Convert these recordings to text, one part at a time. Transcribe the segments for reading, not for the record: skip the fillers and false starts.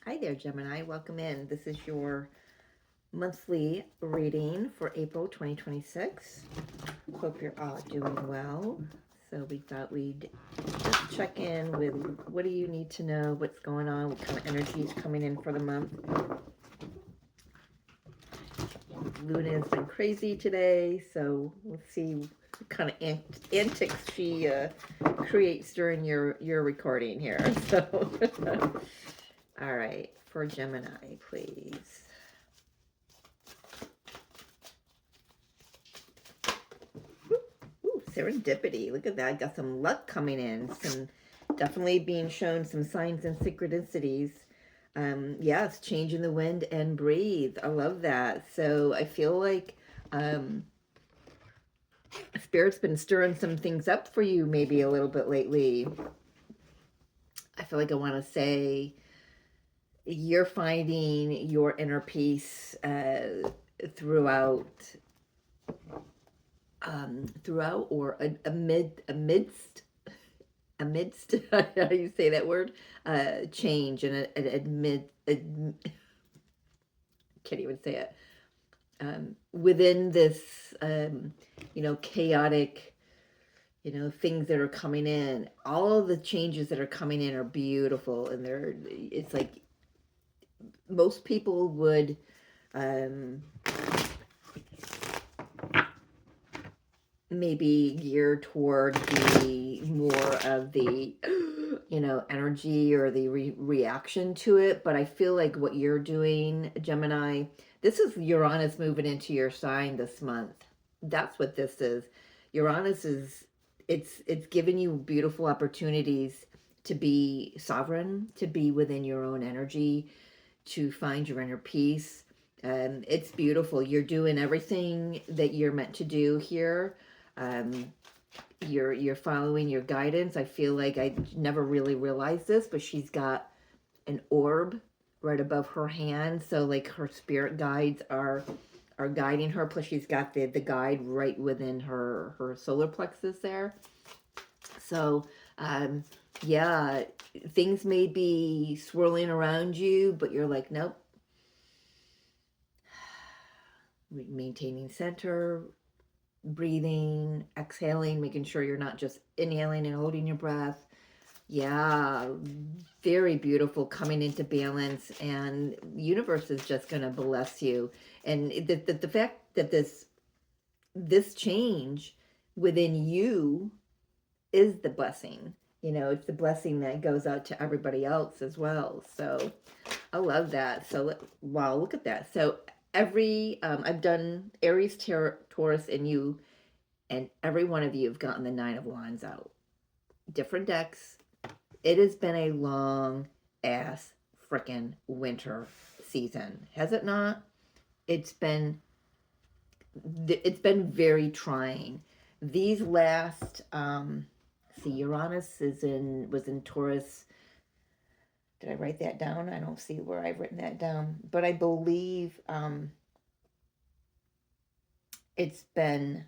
Hi there, Gemini. Welcome in. This is your monthly reading for April 2026. Hope you're all doing well. So we thought we'd just check in with what do you need to know, what's going on, what kind of energy is coming in for the month. Luna has been crazy today, so let's see what kind of antics she creates during your recording here. So, all right, for Gemini, please. Ooh, serendipity. Look at that. Got some luck coming in. Some definitely being shown some signs and synchronicities. Yes, change in the wind and breathe. I love that. So I feel like Spirit's been stirring some things up for you maybe a little bit lately. I feel like I want to say you're finding your inner peace throughout throughout or amidst how do you say that word, change and can't even say it, within this chaotic things that are coming in. All of the changes that are coming in are beautiful, and it's like most people would um maybe gear toward the more of the energy or the reaction to it. But I feel like what you're doing, Gemini, this is Uranus moving into your sign this month. That's what this is. Uranus is, it's giving you beautiful opportunities to be sovereign, to be within your own energy, to find your inner peace. It's beautiful. You're doing everything that you're meant to do here. um, you're following your guidance. I feel like I never really realized this, but she's got an orb right above her hand, so like her spirit guides are guiding her. Plus she's got the guide right within her solar plexus there. So yeah, things may be swirling around you, but you're like, nope, maintaining center, breathing, exhaling, making sure you're not just inhaling and holding your breath. Yeah, very beautiful, coming into balance, and the universe is just going to bless you. And the fact that this change within you is the blessing. It's the blessing that goes out to everybody else as well. So I love that. So wow, look at that. So every I've done Aries, Taurus, and you, and every one of you have gotten the Nine of Wands out. Different decks. It has been a long ass freaking winter season, has it not? It's been very trying. These last see, Uranus was in Taurus. Did I write that down? I don't see where I've written that down, but I believe it's been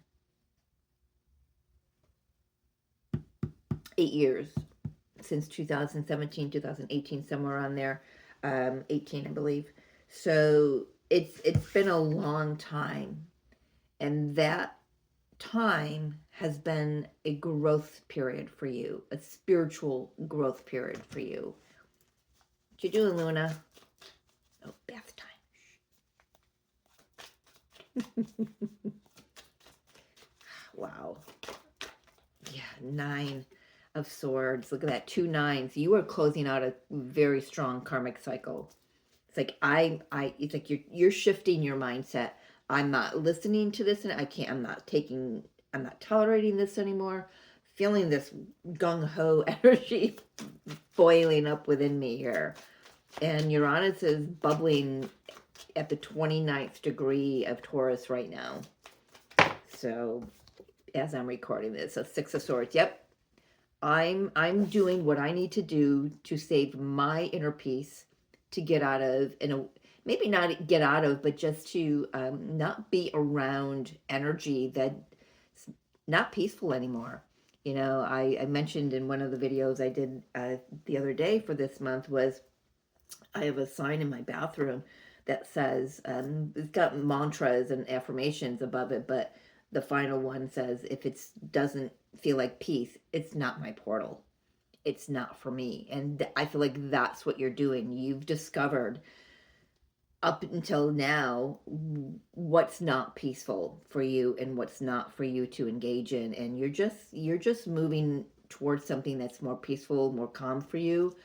8 years since 2017, 2018, somewhere on there, 18, I believe. So it's been a long time, and that time has been a growth period for you, a spiritual growth period for you. What you doing, Luna? Oh, bath time. Wow. Yeah, 9 of Swords. Look at that, 2 9s. You are closing out a very strong karmic cycle. It's like it's like you're shifting your mindset. I'm not listening to this, and I'm not tolerating this anymore. Feeling this gung ho energy boiling up within me here. And Uranus is bubbling at the 29th degree of Taurus right now. So as I'm recording this, so 6 of Swords. Yep. I'm doing what I need to do to save my inner peace, to get out of, maybe not get out of, but just to not be around energy that's not peaceful anymore. I mentioned in one of the videos I did the other day for this month was I have a sign in my bathroom that says, it's got mantras and affirmations above it, but the final one says, if it doesn't feel like peace, it's not my portal. It's not for me. And I feel like that's what you're doing. You've discovered up until now what's not peaceful for you and what's not for you to engage in, and you're just moving towards something that's more peaceful, more calm for you,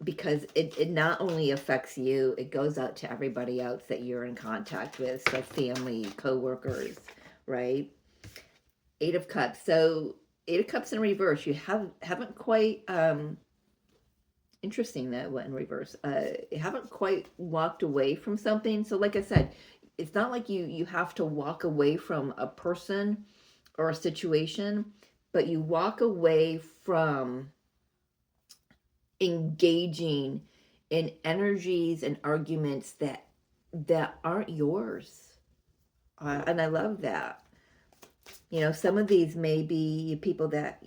because it not only affects you, it goes out to everybody else that you're in contact with, so family, co-workers, right? Eight of Cups. So Eight of Cups in reverse, you haven't quite interesting that went in reverse. You haven't quite walked away from something. So like I said, it's not like you have to walk away from a person or a situation, but you walk away from engaging in energies and arguments that aren't yours. And I love that. You know, some of these may be people that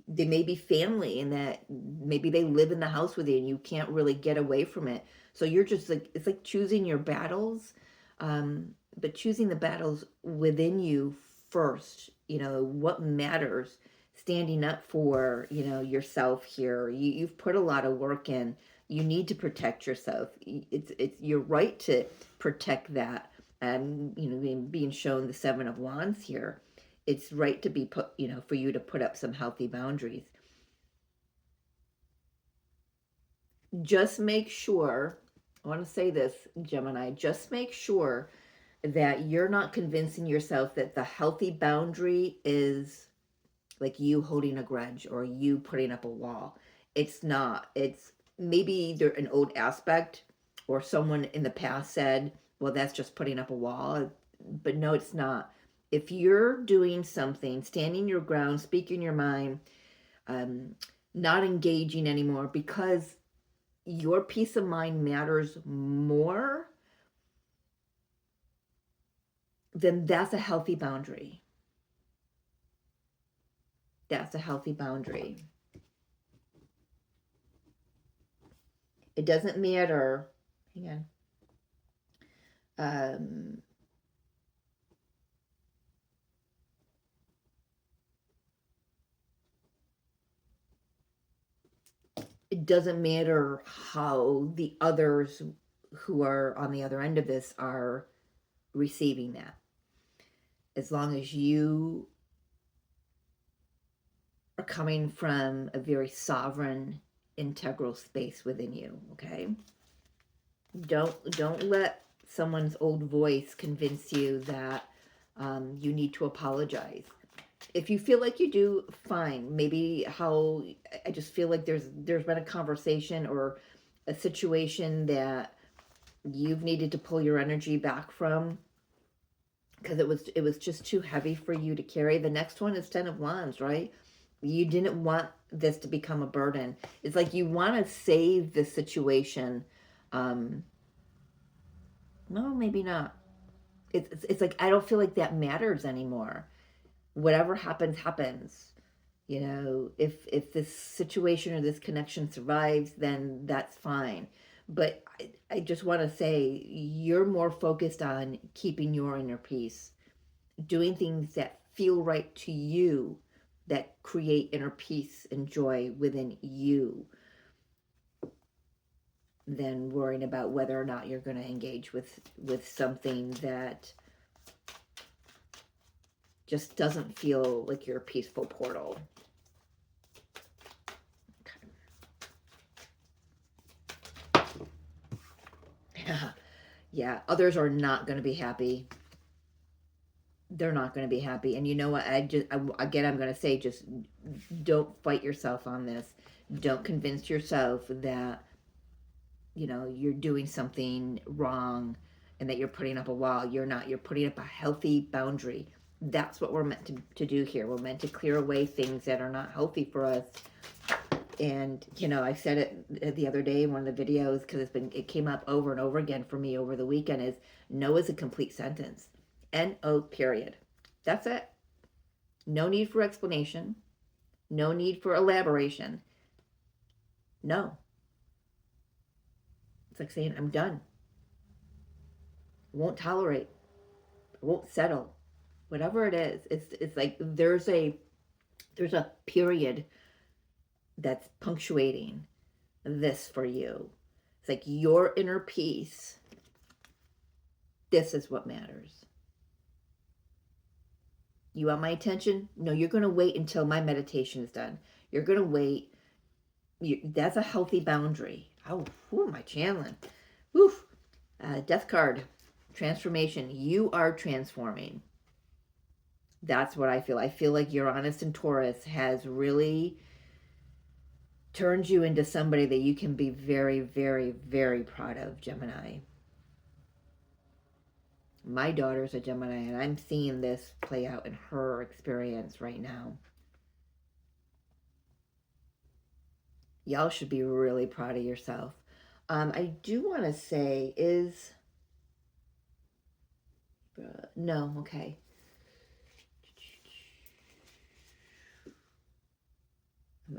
they may be family, and that maybe they live in the house with you and you can't really get away from it. So you're just like, it's like choosing your battles, but choosing the battles within you first. You know, what matters, standing up for, you know, yourself here. You've put a lot of work in. You need to protect yourself. It's your right to protect that. You know, being shown the Seven of Wands here, it's right to be put, you know, for you to put up some healthy boundaries. Just make sure, I want to say this, Gemini, just make sure that you're not convincing yourself that the healthy boundary is like you holding a grudge or you putting up a wall. It's not. It's maybe there an old aspect, or someone in the past said, well, that's just putting up a wall. But no, it's not. If you're doing something, standing your ground, speaking your mind, not engaging anymore because your peace of mind matters more, then that's a healthy boundary. That's a healthy boundary. It doesn't matter. Hang on. It doesn't matter how the others who are on the other end of this are receiving that. As long as you are coming from a very sovereign, integral space within you, okay? Don't let someone's old voice convince you that you need to apologize. If you feel like you do, fine. Maybe how I just feel like there's been a conversation or a situation that you've needed to pull your energy back from because it was just too heavy for you to carry. The next one is Ten of Wands, right? You didn't want this to become a burden. It's like you want to save the situation. No, maybe not. It's like I don't feel like that matters anymore. Whatever happens, happens. You know, if this situation or this connection survives, then that's fine. But I just want to say you're more focused on keeping your inner peace, doing things that feel right to you, that create inner peace and joy within you, than worrying about whether or not you're going to engage with something that just doesn't feel like your peaceful portal. Yeah, yeah. Others are not going to be happy. They're not going to be happy. And you know what? Again, I'm going to say, just don't fight yourself on this. Don't convince yourself that, you know, you're doing something wrong and that you're putting up a wall. You're not. You're putting up a healthy boundary. That's what we're meant to do here. We're meant to clear away things that are not healthy for us. And, you know, I said it the other day in one of the videos because it came up over and over again for me over the weekend, is no is a complete sentence. N-O, period. That's it. No need for explanation. No need for elaboration. No. It's like saying, I'm done. I won't tolerate. I won't settle. Whatever it is, it's like there's a period that's punctuating this for you. It's like your inner peace. This is what matters. You want my attention? No, you're going to wait until my meditation is done. You're going to wait. That's a healthy boundary. Oh, whew, my channeling. Whew. Death card. Transformation. You are transforming. That's what I feel. I feel like Uranus and Taurus has really turned you into somebody that you can be very, very, very proud of, Gemini. My daughter's a Gemini, and I'm seeing this play out in her experience right now. Y'all should be really proud of yourself. I do want to say no, okay.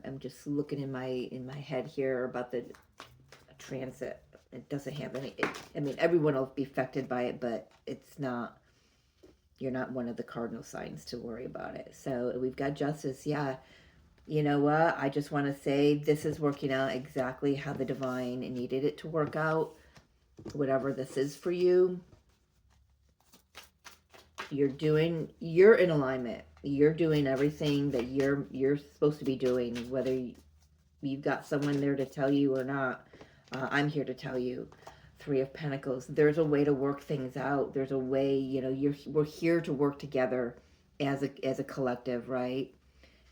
I'm just looking in my head here about the transit. It doesn't have any. I mean, everyone will be affected by it, but it's not. You're not one of the cardinal signs to worry about it. So we've got justice. Yeah, you know what? I just want to say this is working out exactly how the divine needed it to work out. Whatever this is for you, you're in alignment. You're doing everything that you're supposed to be doing, whether you've got someone there to tell you or not. I'm here to tell you. Three of Pentacles. There's a way to work things out. There's a way, we're here to work together as a collective, right?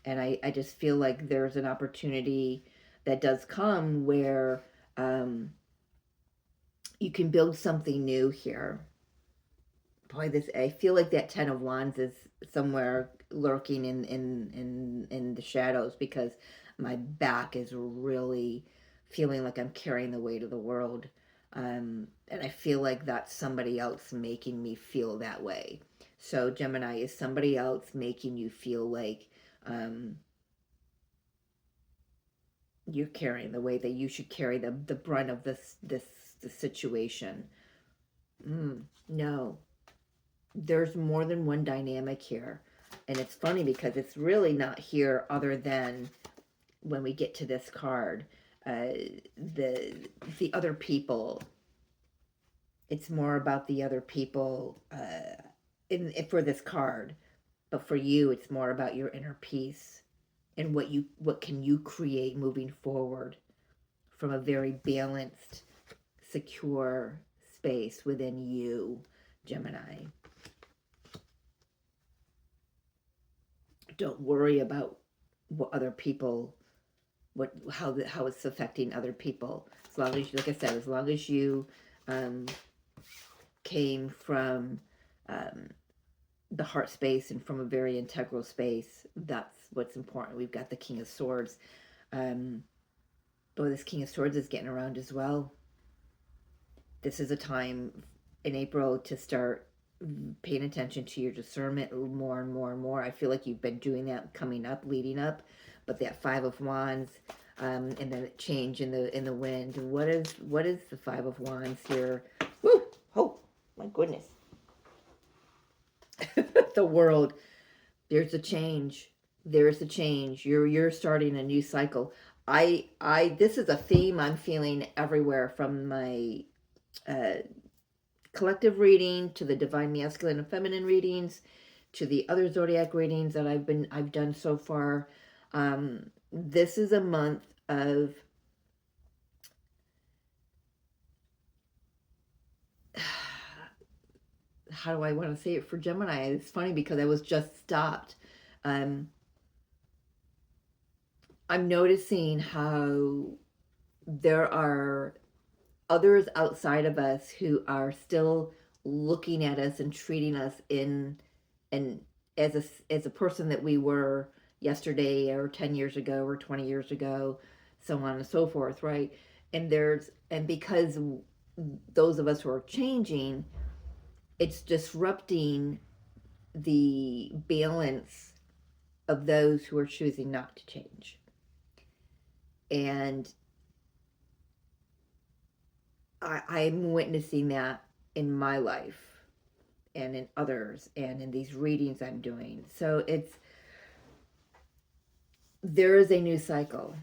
And I just feel like there's an opportunity that does come where you can build something new here. Boy, I feel like that Ten of Wands is somewhere lurking in the shadows, because my back is really feeling like I'm carrying the weight of the world. And I feel like that's somebody else making me feel that way. So Gemini, is somebody else making you feel like you're carrying the way that you should carry the brunt of this situation? No, there's more than one dynamic here. And it's funny because it's really not here other than when we get to this card, the other people. It's more about the other people for this card. But for you, it's more about your inner peace and what can you create moving forward from a very balanced, secure space within you, Gemini. Don't worry about what other people, how it's affecting other people. As long as, like I said, as long as you came from the heart space and from a very integral space, that's what's important. We've got the King of Swords. This King of Swords is getting around as well. This is a time in April to start paying attention to your discernment more and more and more. I feel like you've been doing that coming up, leading up, but that Five of Wands, and then a change in the wind. What is the Five of Wands here? Woo! Oh my goodness! The world. There's a change. There's a change. You're starting a new cycle. This is a theme I'm feeling everywhere, from my collective reading to the divine masculine and feminine readings to the other zodiac readings that I've done so far. This is a month of how do I want to say it for Gemini? It's funny because I was just stopped. I'm noticing how there are others outside of us who are still looking at us and treating us as a person that we were yesterday or 10 years ago or 20 years ago, so on and so forth, right? And because those of us who are changing, it's disrupting the balance of those who are choosing not to change. And I'm witnessing that in my life and in others and in these readings I'm doing. So there is a new cycle.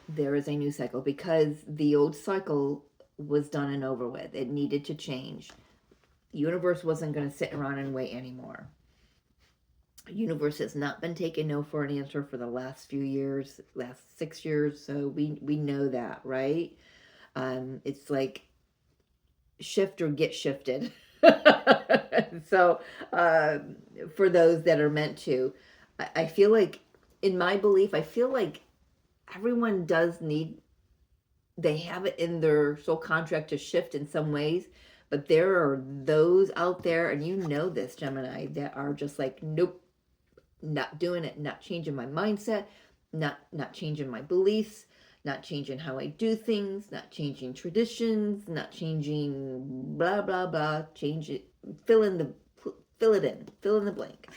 There is a new cycle because the old cycle was done and over with. It needed to change. The universe wasn't going to sit around and wait anymore. The universe has not been taking no for an answer for the last few years, last 6 years. So we know that, right? It's like shift or get shifted. So uh, for those that are meant to, I feel like, in my belief, I feel like everyone does need, they have it in their soul contract to shift in some ways, but there are those out there, and you know this, Gemini, that are just like, nope, not doing it, not changing my mindset, not changing my beliefs, not changing how I do things, not changing traditions, not changing blah blah blah. Change it, fill in the fill in the blank,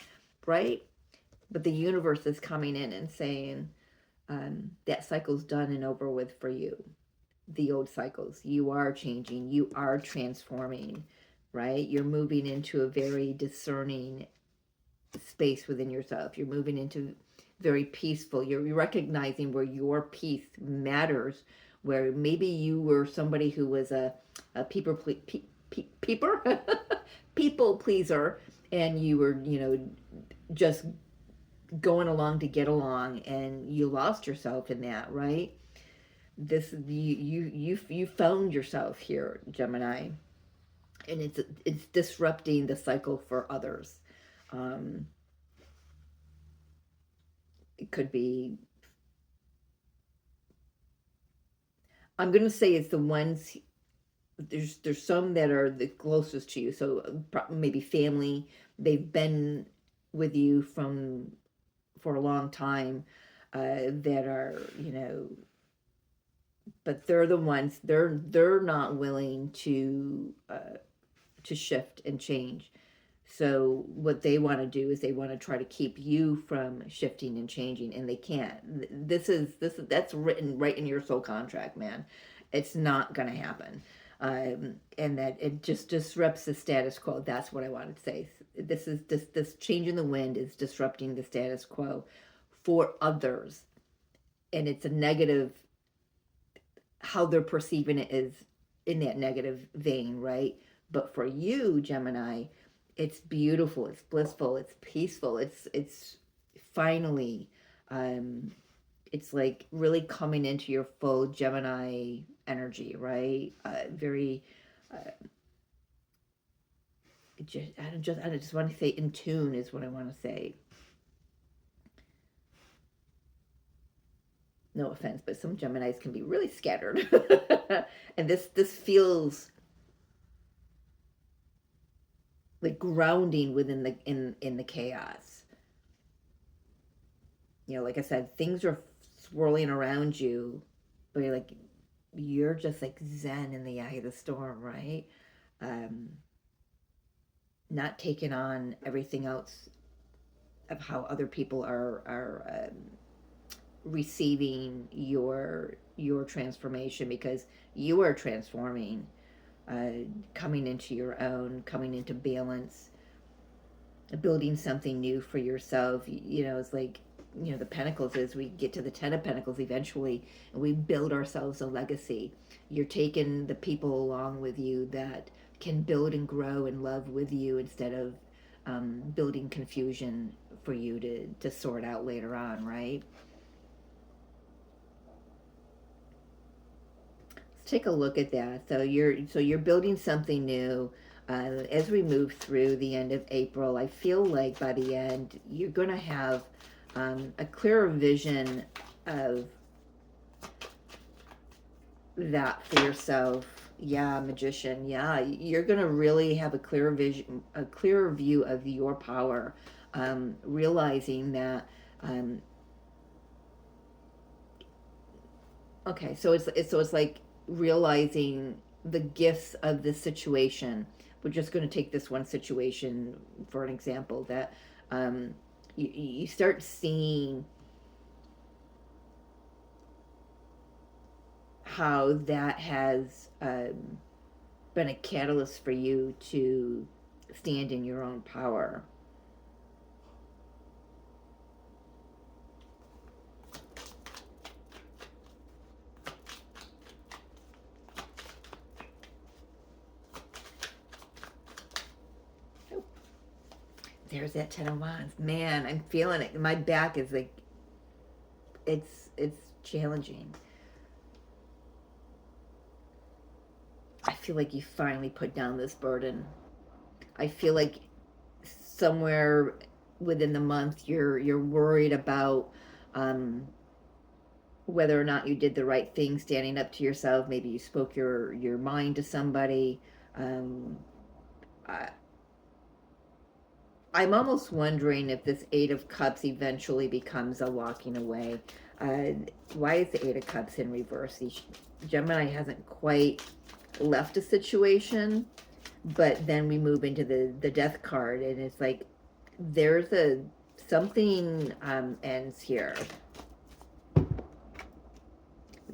right? But the universe is coming in and saying, that cycle's done and over with for you. The old cycles, you are changing, you are transforming, right? You're moving into a very discerning space within yourself. You're moving into very peaceful. You're recognizing where your peace matters, where maybe you were somebody who was a peeper, people pleaser, and you were, just going along to get along, and you lost yourself in that, right? This you found yourself here, Gemini, and it's disrupting the cycle for others. Um, it could be, I'm gonna say it's the ones, there's some that are the closest to you, so maybe family, they've been with you for a long time, that are, but they're the ones, they're not willing to shift and change. So what they want to do is they want to try to keep you from shifting and changing, and they can't. That's written right in your soul contract, man. It's not going to happen, and that it just disrupts the status quo. That's what I wanted to say. This change in the wind is disrupting the status quo for others, and it's a negative. How they're perceiving it is in that negative vein, right? But for you, Gemini, it's beautiful, it's blissful, it's peaceful, it's finally, um it's like really coming into your full Gemini energy, right? Very, uh, I just want to say in tune is what I want to say. No offense, but some Geminis can be really scattered. And this feels like grounding within in the chaos. Like I said, things are swirling around you, but you're just like zen in the eye of the storm, right? um Not taking on everything else of how other people are receiving your transformation, because you are transforming, uh coming into your own, coming into balance, building something new for yourself. It's like, the Pentacles, is we get to the Ten of Pentacles eventually, and we build ourselves a legacy. You're taking the people along with you that can build and grow and love with you, instead of building confusion for you to sort out later on, right? Let's take a look at that. So you're building something new. As we move through the end of April, I feel like by the end you're going to have a clearer vision of that for yourself. Yeah, Magician. Yeah, you're going to really have a clearer vision, a clearer view of your power, realizing that. Um, Okay, so it's like realizing the gifts of this situation. We're just going to take this one situation for an example, that you start seeing how that has been a catalyst for you to stand in your own power. There's that Ten of Wands. Man, I'm feeling it. My back is like, it's challenging. I feel like you finally put down this burden. I feel like somewhere within the month you're worried about whether or not you did the right thing, standing up to yourself. Maybe you spoke your mind to somebody. I, I'm almost wondering if this Eight of Cups eventually becomes a walking away. Uh, why is the Eight of Cups in reverse? Gemini hasn't quite left a situation, but then we move into the Death card, and it's like there's a something ends here.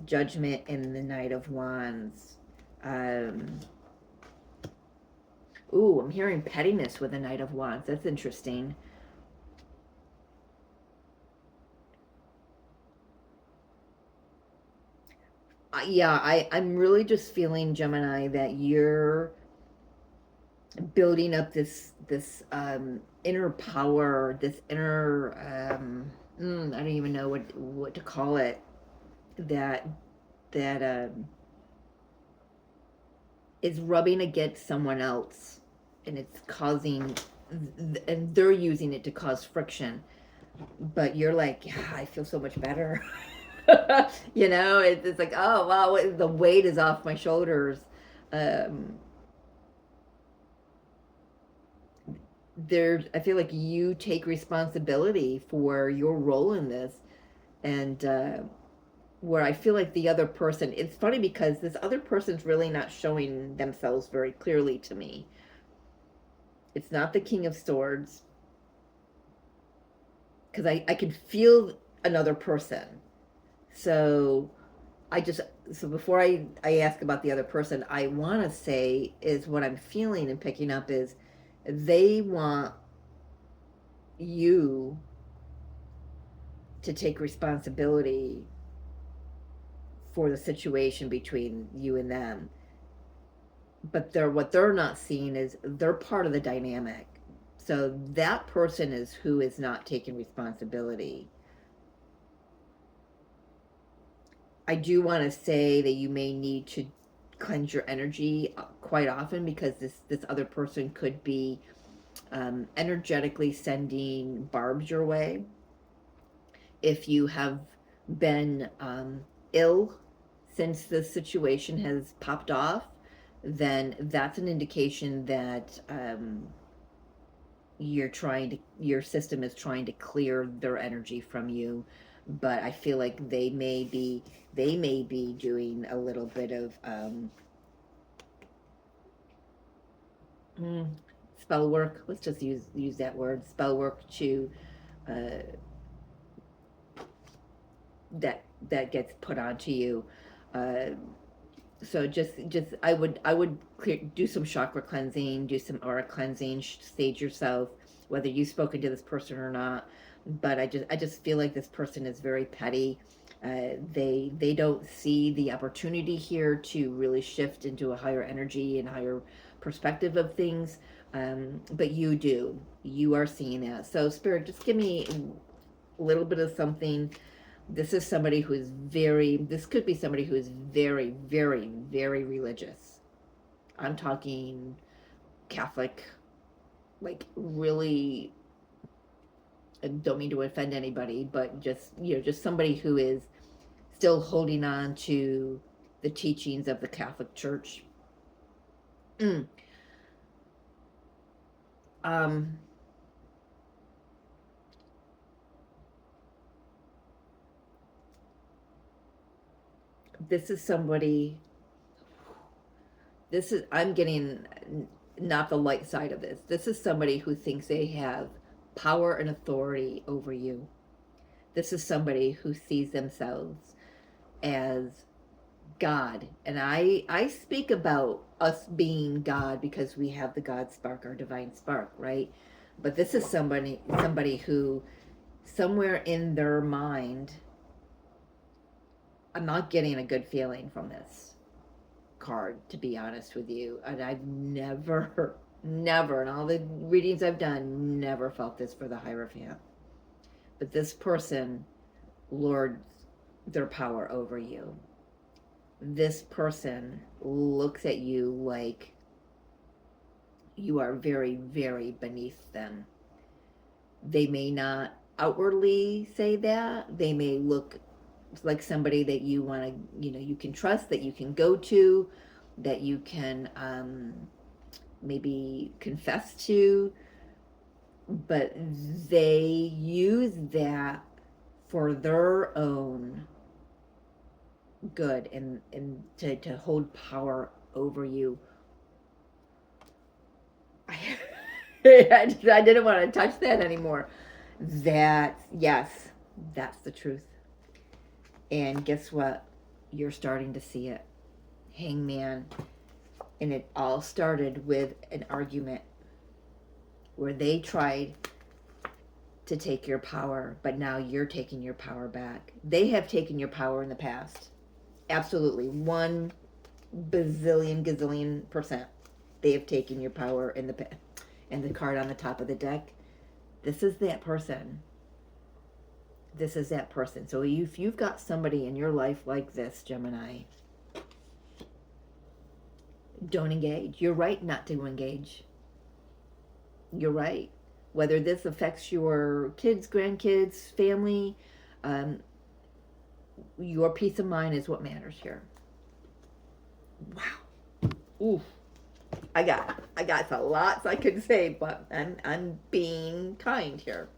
Judgment and the Knight of Wands. Ooh, I'm hearing pettiness with the Knight of Wands. That's interesting. Yeah, I'm really just feeling, Gemini, that you're building up this inner power, this inner I don't even know what to call it. That that is rubbing against someone else, and it's causing, and they're using it to cause friction. But you're like, yeah, I feel so much better. It's like, oh wow, the weight is off my shoulders. Um, I feel like you take responsibility for your role in this, and where I feel like the other person, it's funny because this other person's really not showing themselves very clearly to me. It's not the King of Swords, because I can feel another person. So so before I ask about the other person, I want to say is what I'm feeling and picking up is they want you to take responsibility for the situation between you and them. But what they're not seeing is they're part of the dynamic. So that person is who is not taking responsibility. I do want to say that you may need to cleanse your energy quite often, because this other person could be energetically sending barbs your way. If you have been ill since the situation has popped off, then that's an indication that your system is trying to clear their energy from you. But I feel like they may be doing a little bit of spell work. Let's just use that word, spell work, to uh, that gets put onto you. Uh, so just I would do some chakra cleansing, do some aura cleansing, sage yourself, whether you've spoken to this person or not. But I just feel like this person is very petty. They don't see the opportunity here to really shift into a higher energy and higher perspective of things. But you do. You are seeing that. So Spirit, just give me a little bit of something. This is somebody who is this could be somebody who is very, very, very religious. I'm talking Catholic, like really, I don't mean to offend anybody, but just somebody who is still holding on to the teachings of the Catholic Church. Mm. Um, this is somebody, I'm getting not the light side of this. This is somebody who thinks they have power and authority over you. This is somebody who sees themselves as God. And I speak about us being God because we have the God spark, our divine spark, right? But this is somebody who somewhere in their mind, I'm not getting a good feeling from this card, to be honest with you. And I've never, never, in all the readings I've done, never felt this for the Hierophant. But this person lords their power over you. This person looks at you like you are very, very beneath them. They may not outwardly say that. They may look like somebody that you want to, you can trust, that you can go to, that you can maybe confess to, but they use that for their own good and to hold power over you. I didn't want to touch that anymore. Yes, that's the truth. And guess what? You're starting to see it. Hangman. And it all started with an argument where they tried to take your power, but now you're taking your power back. They have taken your power in the past. Absolutely. 1 bazillion gazillion percent. They have taken your power in the past. And the card on the top of the deck, this is that person. This is that person. So if you've got somebody in your life like this, Gemini, don't engage. You're right not to engage. You're right. Whether this affects your kids, grandkids, family, your peace of mind is what matters here. Wow. Ooh. I got a lot I could say, but I'm being kind here.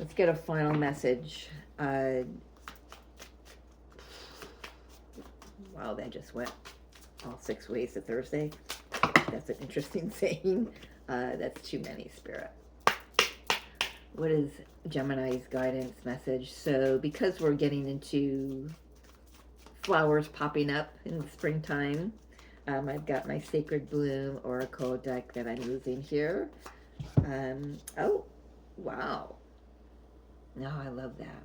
Let's get a final message. Wow, that just went all 6 ways to Thursday. That's an interesting saying. That's too many, Spirit. What is Gemini's guidance message? So because we're getting into flowers popping up in the springtime, I've got my Sacred Bloom Oracle deck that I'm using here. Oh, wow. No, I love that.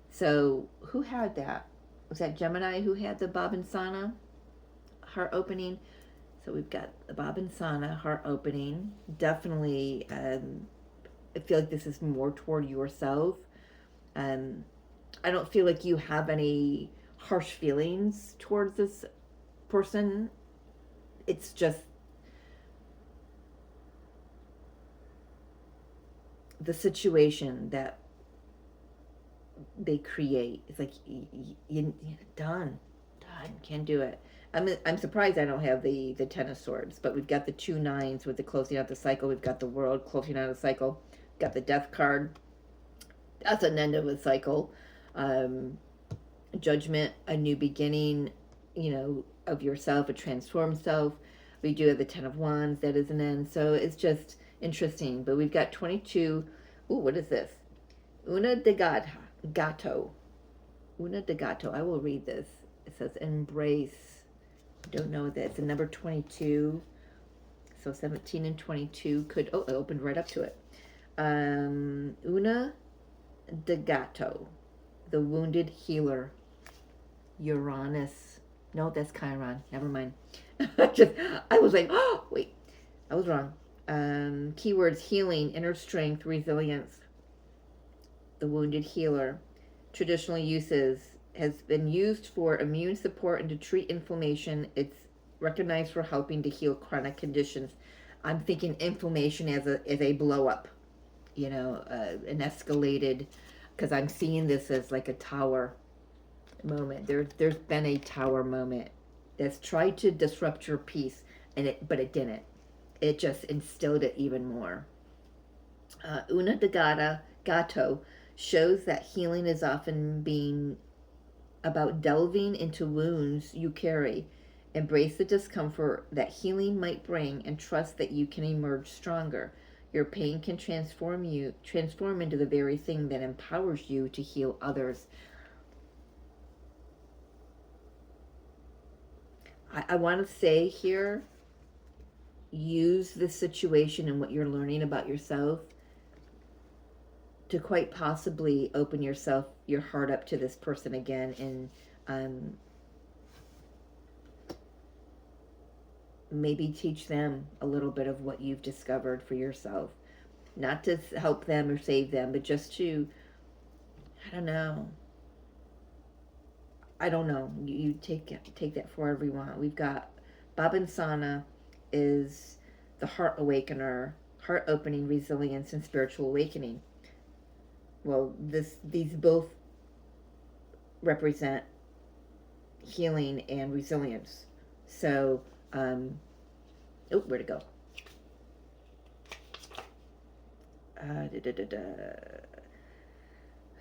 So who had that? Was that Gemini who had the Bob and Sana heart opening? So we've got the Bob and Sana heart opening. Definitely, I feel like this is more toward yourself. I don't feel like you have any harsh feelings towards this person. It's just the situation that they create. It's like you done, can't do it. I'm surprised I don't have the 10 of Swords, but we've got the 2 9s with the closing out the cycle. We've got the World closing out the cycle. Got the Death card. That's an end of a cycle. Judgment, a new beginning, of yourself, a transformed self. We do have the 10 of Wands. That is an end. So it's just interesting. But we've got 22. Ooh, what is this? Una de Gato. Una de Gato. I will read this. It says embrace. Don't know that. It's a number 22. So 17 and 22 could... Oh, it opened right up to it. Una de Gato. The wounded healer. Uranus. No, that's Chiron. Never mind. I was like, oh, wait. I was wrong. Keywords: healing, inner strength, resilience. The wounded healer. Traditional uses: has been used for immune support and to treat inflammation. It's recognized for helping to heal chronic conditions. I'm thinking inflammation as a blow up, an escalated, because I'm seeing this as like a tower moment. There's been a tower moment that's tried to disrupt your peace, but it didn't. It just instilled it even more. Una de Gato shows that healing is often being about delving into wounds you carry. Embrace the discomfort that healing might bring and trust that you can emerge stronger. Your pain can transform into the very thing that empowers you to heal others. I want to say here, use this situation and what you're learning about yourself to quite possibly open your heart up to this person again, and maybe teach them a little bit of what you've discovered for yourself. Not to help them or save them, but just to, I don't know. I don't know. You take that for whatever you want. We've got Babansana is the heart awakener, heart opening, resilience, and spiritual awakening. Well, these both represent healing and resilience. So, where'd it go? Da, da, da.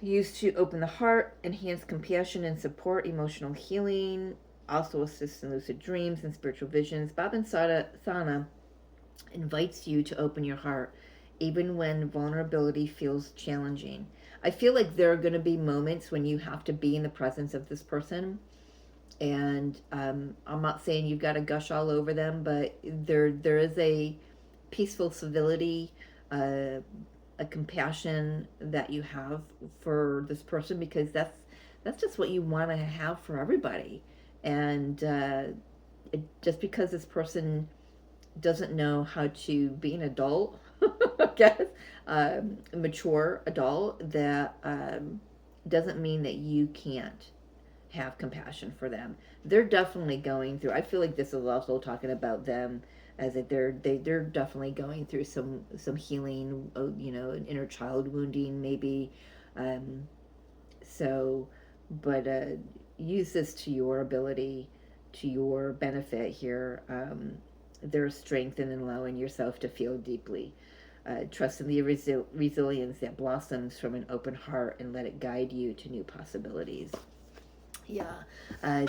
Used to open the heart, enhance compassion and support emotional healing, also assists in lucid dreams and spiritual visions. Babansana invites you to open your heart, even when vulnerability feels challenging. I feel like there are going to be moments when you have to be in the presence of this person, and I'm not saying you've got to gush all over them, but there is a peaceful civility, a compassion that you have for this person, because that's just what you want to have for everybody. And just because this person doesn't know how to be an adult, I guess, mature adult, that doesn't mean that you can't have compassion for them. They're definitely going through. I feel like this is also talking about them, as if they're definitely going through some healing, an inner child wounding maybe. Um, so, but use this to your ability, to your benefit here. There's strength in allowing yourself to feel deeply. Trust in the resilience that blossoms from an open heart, and let it guide you to new possibilities. Yeah, uh,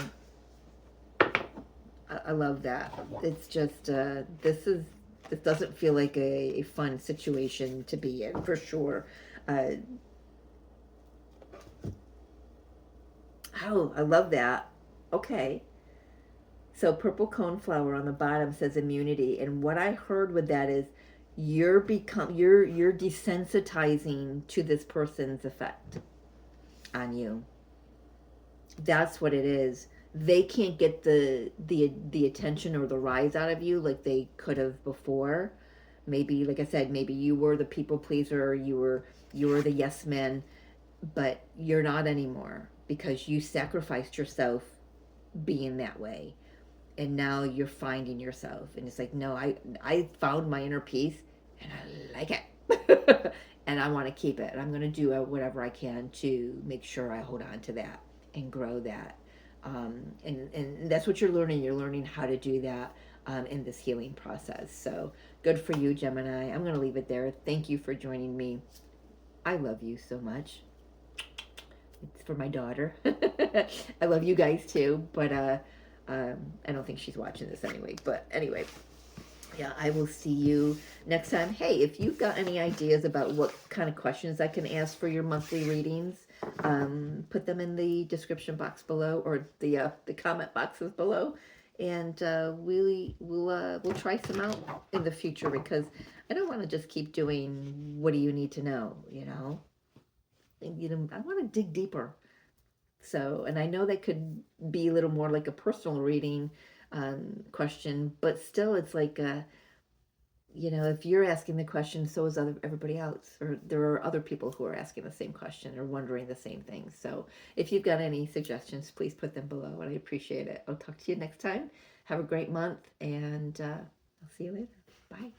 I love that. It's just this doesn't feel like a fun situation to be in, for sure. Uh, oh, I love that. Okay. So purple coneflower on the bottom says immunity, and what I heard with that is you're desensitizing to this person's effect on you. That's what it is. They can't get the attention or the rise out of you like they could have before. Maybe, like I said, maybe you were the people pleaser, you were the yes man, but you're not anymore, because you sacrificed yourself being that way, and now you're finding yourself, and it's like, no, I found my inner peace, and I like it. And I want to keep it, and I'm going to do whatever I can to make sure I hold on to that and grow that. And that's what you're learning. You're learning how to do that in this healing process. So good for you, Gemini. I'm going to leave it there. Thank you for joining me. I love you so much. It's for my daughter. I love you guys too, but I don't think she's watching this anyway. But anyway, yeah, I will see you next time. Hey, if you've got any ideas about what kind of questions I can ask for your monthly readings, put them in the description box below, or the comment boxes below, and we'll try some out in the future, because I don't want to just keep doing what do you need to know, I want to dig deeper. So, and I know that could be a little more like a personal reading question, but still, it's like, if you're asking the question, so is everybody else, or there are other people who are asking the same question or wondering the same thing. So, if you've got any suggestions, please put them below, and I appreciate it. I'll talk to you next time. Have a great month, and I'll see you later. Bye.